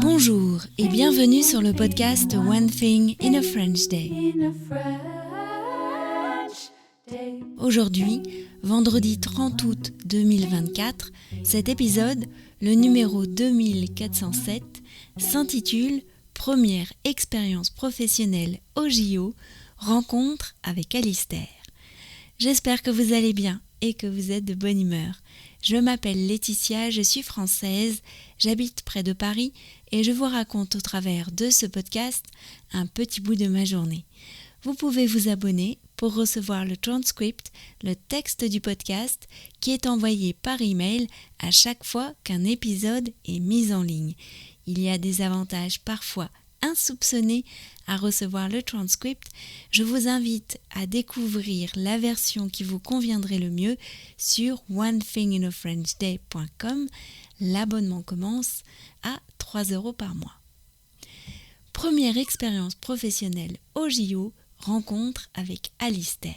Bonjour et bienvenue sur le podcast One Thing in a French Day. Aujourd'hui, vendredi 30 août 2024, cet épisode, le numéro 2407, s'intitule « Première expérience professionnelle au JO, rencontre avec Alistair ». J'espère que vous allez bien et que vous êtes de bonne humeur. Je m'appelle Laetitia, je suis française, j'habite près de Paris et je vous raconte au travers de ce podcast un petit bout de ma journée. Vous pouvez vous abonner pour recevoir le transcript, le texte du podcast qui est envoyé par email à chaque fois qu'un épisode est mis en ligne. Il y a des avantages parfois insoupçonnés à recevoir le transcript. Je vous invite à découvrir la version qui vous conviendrait le mieux sur onethinginafrenchday.com. L'abonnement commence à 3 € par mois. Première expérience professionnelle au JO, rencontre avec Alistair.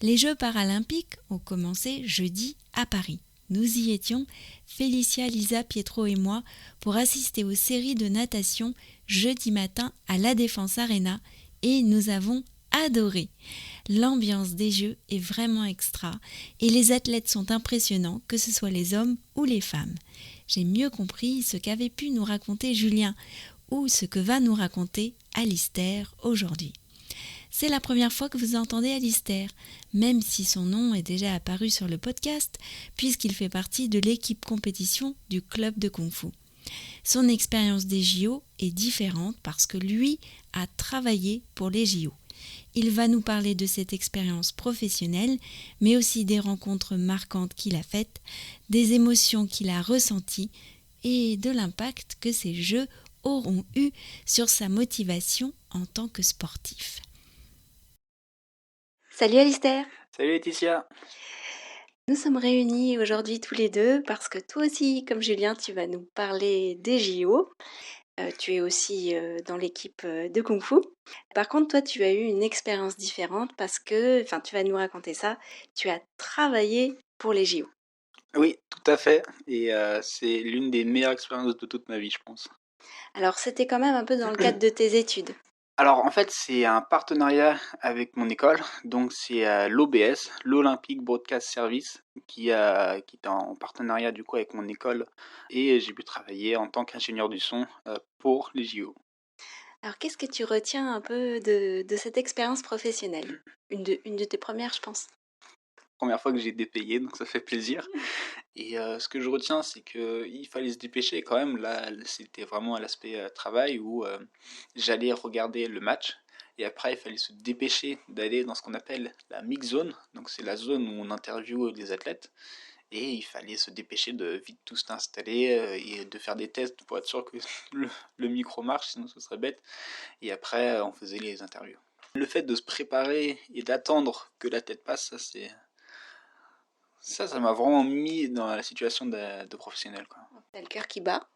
Les Jeux paralympiques ont commencé jeudi à Paris. Nous y étions, Félicia, Lisa, Pietro et moi, pour assister aux séries de natation jeudi matin à La Défense Arena et nous avons adoré. L'ambiance des Jeux est vraiment extra et les athlètes sont impressionnants, que ce soit les hommes ou les femmes. J'ai mieux compris ce qu'avait pu nous raconter Julien ou ce que va nous raconter Alistair aujourd'hui. C'est la première fois que vous entendez Alistair, même si son nom est déjà apparu sur le podcast, puisqu'il fait partie de l'équipe compétition du club de Kung Fu. Son expérience des JO est différente parce que lui a travaillé pour les JO. Il va nous parler de cette expérience professionnelle, mais aussi des rencontres marquantes qu'il a faites, des émotions qu'il a ressenties et de l'impact que ces Jeux auront eu sur sa motivation en tant que sportif. Salut Alistair. Salut Laetitia. Nous sommes réunis aujourd'hui tous les deux parce que toi aussi, comme Julien, tu vas nous parler des JO. Tu es aussi dans l'équipe de Kung Fu. Par contre, toi, tu as eu une expérience différente parce que, tu vas nous raconter ça, tu as travaillé pour les JO. Oui, tout à fait. Et c'est l'une des meilleures expériences de toute ma vie, je pense. Alors, c'était quand même un peu dans le cadre de tes études. Alors, en fait, c'est un partenariat avec mon école. Donc, c'est l'OBS, l'Olympic Broadcast Service, qui est en partenariat du coup avec mon école. Et j'ai pu travailler en tant qu'ingénieur du son pour les JO. Alors, qu'est-ce que tu retiens un peu de cette expérience professionnelle ? Une de tes premières, je pense. Première fois que j'ai été payé, donc ça fait plaisir. Et ce que je retiens, c'est qu'il fallait se dépêcher quand même. Là, c'était vraiment à l'aspect travail où j'allais regarder le match. Et après, il fallait se dépêcher d'aller dans ce qu'on appelle la mix zone. Donc, c'est la zone où on interviewe des athlètes. Et il fallait se dépêcher de vite tout s'installer et de faire des tests pour être sûr que le micro marche, sinon ce serait bête. Et après, on faisait les interviews. Le fait de se préparer et d'attendre que la tête passe, ça m'a vraiment mis dans la situation de professionnel, quoi. T'as le cœur qui bat.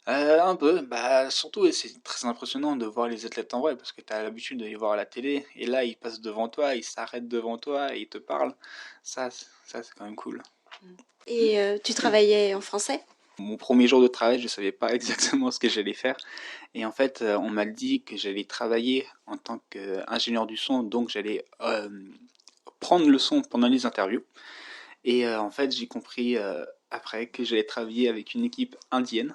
Un peu, surtout c'est très impressionnant de voir les athlètes en vrai parce que tu as l'habitude de les voir à la télé et là ils passent devant toi, ils s'arrêtent devant toi et ils te parlent. Ça c'est quand même cool. Et tu travaillais en français ? Mon premier jour de travail, je savais pas exactement ce que j'allais faire et en fait on m'a dit que j'allais travailler en tant qu'ingénieur du son, donc j'allais prendre le son pendant les interviews. Et en fait, j'ai compris après que j'allais travailler avec une équipe indienne.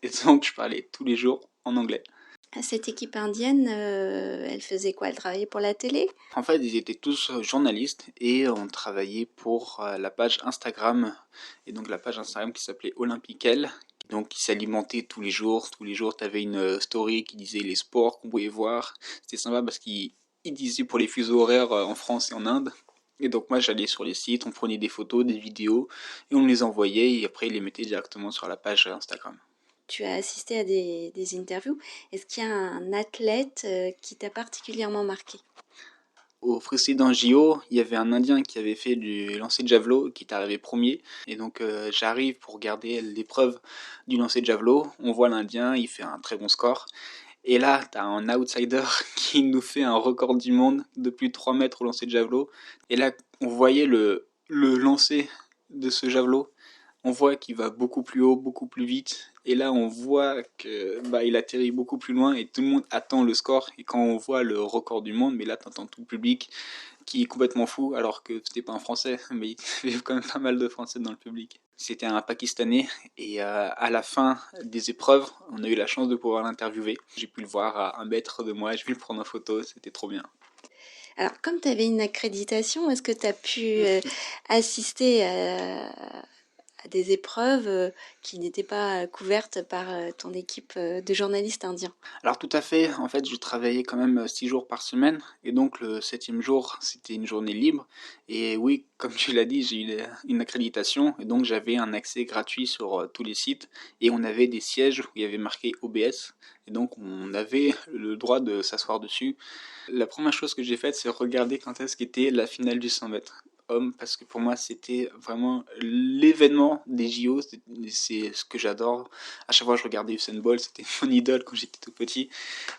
Et donc, je parlais tous les jours en anglais. Cette équipe indienne, elle faisait quoi ? Elle travaillait pour la télé ? En fait, ils étaient tous journalistes et on travaillait pour la page Instagram. Et donc, la page Instagram qui s'appelait Olympiquel. Donc, qui s'alimentait tous les jours. Tous les jours, tu avais une story qui disait les sports qu'on pouvait voir. C'était sympa parce qu'ils disaient pour les fuseaux horaires en France et en Inde. Et donc moi j'allais sur les sites, on prenait des photos, des vidéos et on les envoyait et après ils les mettaient directement sur la page Instagram. Tu as assisté à des interviews. Est-ce qu'il y a un athlète qui t'a particulièrement marqué ? Au précédent JO, il y avait un Indien qui avait fait du lancer de javelot qui est arrivé premier. Et donc j'arrive pour regarder l'épreuve du lancer de javelot. On voit l'Indien, il fait un très bon score. Et là, t'as un outsider qui nous fait un record du monde de plus de 3 mètres au lancer de javelot. Et là, on voyait le lancer de ce javelot. on voit qu'il va beaucoup plus haut, beaucoup plus vite. Et là, on voit que il atterrit beaucoup plus loin et tout le monde attend le score. Et quand on voit le record du monde, mais là, t'entends tout le public qui est complètement fou, alors que c'était pas un Français, mais il y avait quand même pas mal de Français dans le public. C'était un Pakistanais et à la fin des épreuves, on a eu la chance de pouvoir l'interviewer. J'ai pu le voir à 1 mètre de moi, j'ai pu le prendre en photo, c'était trop bien. Alors, comme tu avais une accréditation, est-ce que tu as pu assister à des épreuves qui n'étaient pas couvertes par ton équipe de journalistes indiens? Alors tout à fait, en fait je travaillais quand même 6 jours par semaine et donc le 7e jour c'était une journée libre et oui, comme tu l'as dit, j'ai eu une accréditation et donc j'avais un accès gratuit sur tous les sites et on avait des sièges où il y avait marqué OBS et donc on avait le droit de s'asseoir dessus. La première chose que j'ai faite c'est regarder quand est-ce qu'était la finale du 100 mètres homme parce que pour moi c'était vraiment l'événement des JO, c'est ce que j'adore. À chaque fois je regardais Usain Bolt, c'était mon idole quand j'étais tout petit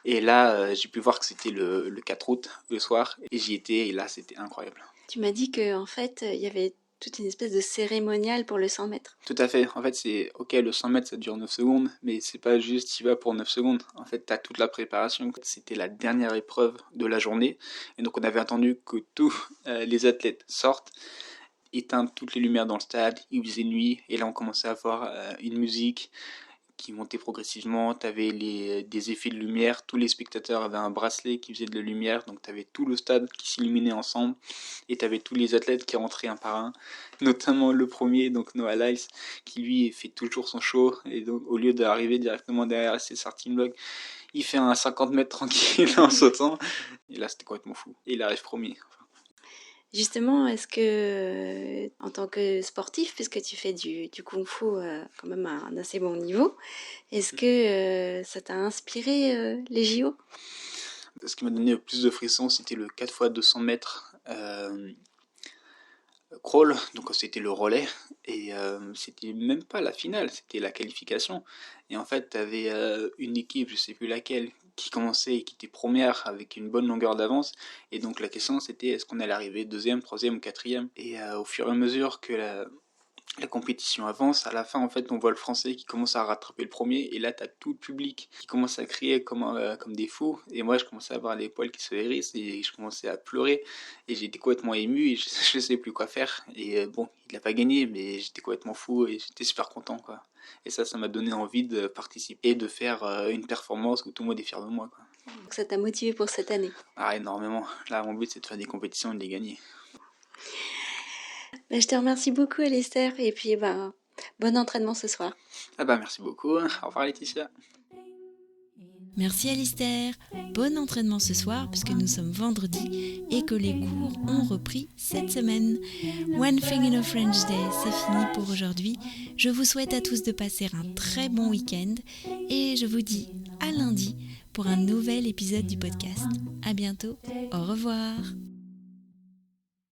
et là j'ai pu voir que c'était le 4 août le soir et j'y étais et là c'était incroyable. Tu m'as dit qu'en fait il y avait toute une espèce de cérémonial pour le 100 mètres. Tout à fait, en fait c'est ok, le 100 mètres ça dure 9 secondes mais c'est pas juste tu vas pour 9 secondes, en fait t'as toute la préparation. C'était la dernière épreuve de la journée et donc on avait attendu que tous les athlètes sortent, éteindre toutes les lumières dans le stade, il faisait nuit et là on commençait à voir une musique qui montait progressivement, t'avais des effets de lumière, tous les spectateurs avaient un bracelet qui faisait de la lumière, donc t'avais tout le stade qui s'illuminait ensemble, et t'avais tous les athlètes qui rentraient un par un, notamment le premier, donc Noah Lyles, qui lui fait toujours son show, et donc au lieu d'arriver directement derrière ses starting blocks, il fait un 50 mètres tranquille en sautant, et là c'était complètement fou, et il arrive premier. Justement, est-ce que, en tant que sportif, puisque tu fais du kung-fu quand même à un assez bon niveau, est-ce que ça t'a inspiré les JO? Ce qui m'a donné le plus de frissons, c'était le 4x200 mètres crawl, donc c'était le relais, et c'était même pas la finale, c'était la qualification. Et en fait, t'avais une équipe, je sais plus laquelle, qui commençait et qui était première avec une bonne longueur d'avance. Et donc la question c'était est-ce qu'on allait arriver deuxième, troisième ou quatrième. Et au fur et à mesure que la compétition avance, à la fin en fait on voit le français qui commence à rattraper le premier et là t'as tout le public qui commence à crier comme des fous et moi je commençais à avoir les poils qui se hérissent et je commençais à pleurer et j'étais complètement ému et je sais plus quoi faire et bon il a pas gagné mais j'étais complètement fou et j'étais super content quoi. Et ça m'a donné envie de participer et de faire une performance où tout le monde est fier de moi quoi. Donc ça t'a motivé pour cette année? Ah énormément, là mon but c'est de faire des compétitions et de les gagner. Je te remercie beaucoup Alistair et puis bon entraînement ce soir. Merci beaucoup, au revoir Laetitia. Merci Alistair, bon entraînement ce soir puisque nous sommes vendredi et que les cours ont repris cette semaine. One Thing in a French Day, c'est fini pour aujourd'hui. Je vous souhaite à tous de passer un très bon week-end et je vous dis à lundi pour un nouvel épisode du podcast. À bientôt, au revoir.